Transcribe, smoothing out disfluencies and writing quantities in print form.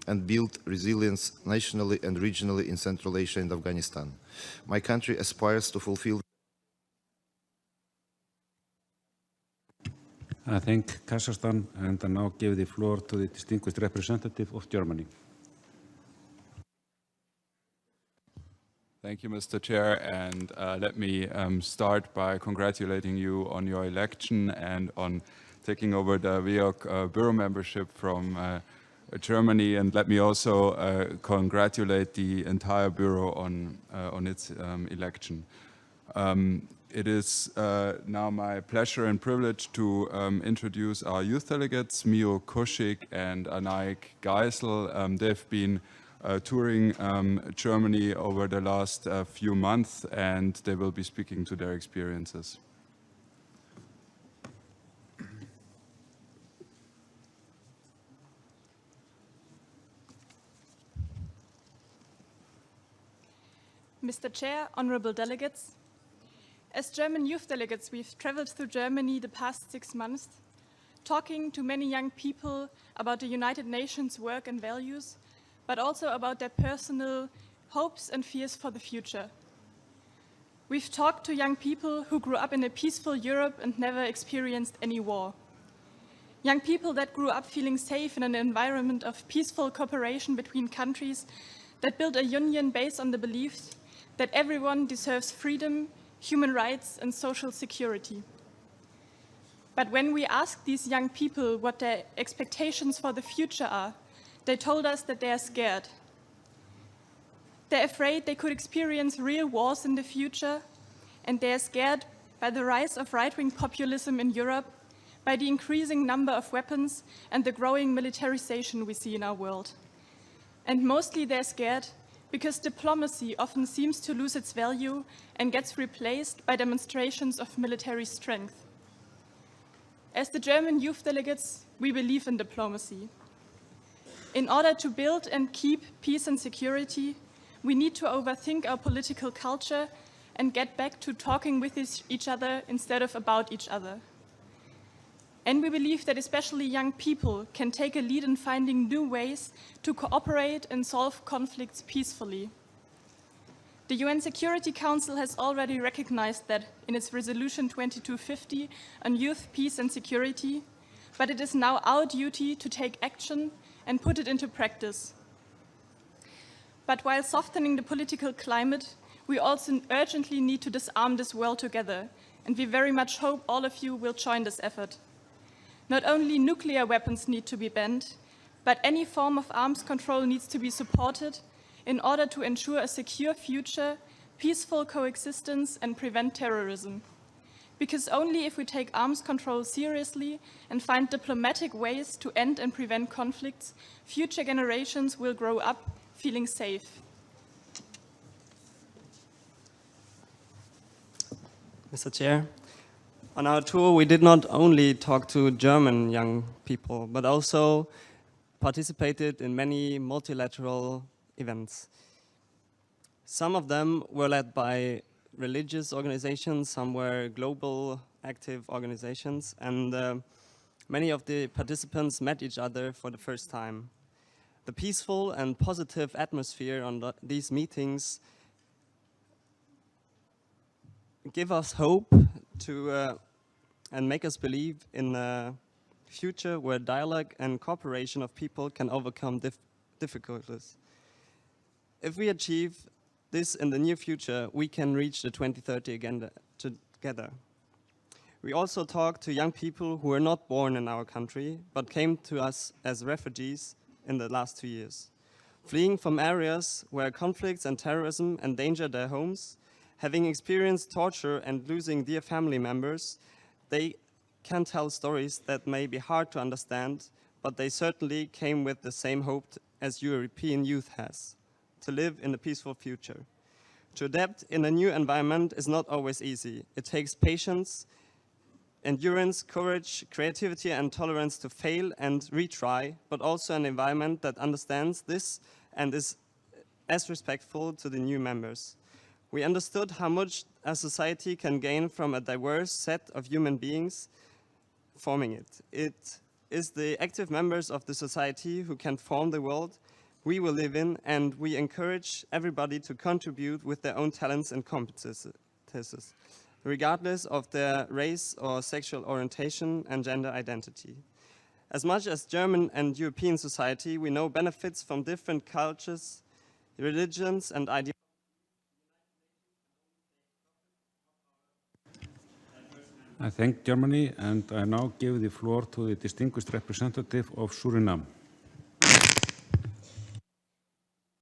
and build resilience nationally and regionally in Central Asia and Afghanistan. My country aspires to fulfill. I thank Kazakhstan, and I now give the floor to the distinguished representative of Germany. Thank you, Mr. Chair, and let me start by congratulating you on your election and on taking over the WEOC Bureau membership from Germany, and let me also congratulate the entire Bureau on its election. It is now my pleasure and privilege to introduce our youth delegates, Mio Kuschig and Anaik Geisel. They've been touring Germany over the last few months, and they will be speaking to their experiences. Mr. Chair, honorable delegates, as German youth delegates, we've traveled through Germany the past 6 months, talking to many young people about the United Nations work and values, but also about their personal hopes and fears for the future. We've talked to young people who grew up in a peaceful Europe and never experienced any war. Young people that grew up feeling safe in an environment of peaceful cooperation between countries that built a union based on the belief that everyone deserves freedom, human rights, and social security. But when we asked these young people what their expectations for the future are, they told us that they are scared. They're afraid they could experience real wars in the future, and they are scared by the rise of right-wing populism in Europe, by the increasing number of weapons and the growing militarization we see in our world. And mostly they're scared because diplomacy often seems to lose its value and gets replaced by demonstrations of military strength. As the German youth delegates, we believe in diplomacy. In order to build and keep peace and security, we need to overthink our political culture and get back to talking with each other instead of about each other. And we believe that especially young people can take a lead in finding new ways to cooperate and solve conflicts peacefully. The UN Security Council has already recognized that in its resolution 2250 on youth, peace and security, but it is now our duty to take action and put it into practice. But while softening the political climate, we also urgently need to disarm this world together, and we very much hope all of you will join this effort. Not only nuclear weapons need to be banned, but any form of arms control needs to be supported in order to ensure a secure future, peaceful coexistence, and prevent terrorism. Because only if we take arms control seriously and find diplomatic ways to end and prevent conflicts, future generations will grow up feeling safe. Mr. Chair, on our tour, we did not only talk to German young people, but also participated in many multilateral events. Some of them were led by religious organizations, some were global active organizations, and many of the participants met each other for the first time. The peaceful and positive atmosphere on these meetings give us hope to and make us believe in a future where dialogue and cooperation of people can overcome difficulties. If we achieve this in the near future, we can reach the 2030 agenda together. We also talked to young people who were not born in our country, but came to us as refugees in the last 2 years. Fleeing from areas where conflicts and terrorism endanger their homes, having experienced torture and losing dear family members, they can tell stories that may be hard to understand, but they certainly came with the same hope as European youth has, to live in a peaceful future. To adapt in a new environment is not always easy. It takes patience, endurance, courage, creativity and tolerance to fail and retry, but also an environment that understands this and is as respectful to the new members. We understood how much a society can gain from a diverse set of human beings forming it. It is the active members of the society who can form the world we will live in, and we encourage everybody to contribute with their own talents and competences, regardless of their race or sexual orientation and gender identity. As much as German and European society, we know benefits from different cultures, religions, and ideas. I thank Germany, and I now give the floor to the distinguished representative of Suriname.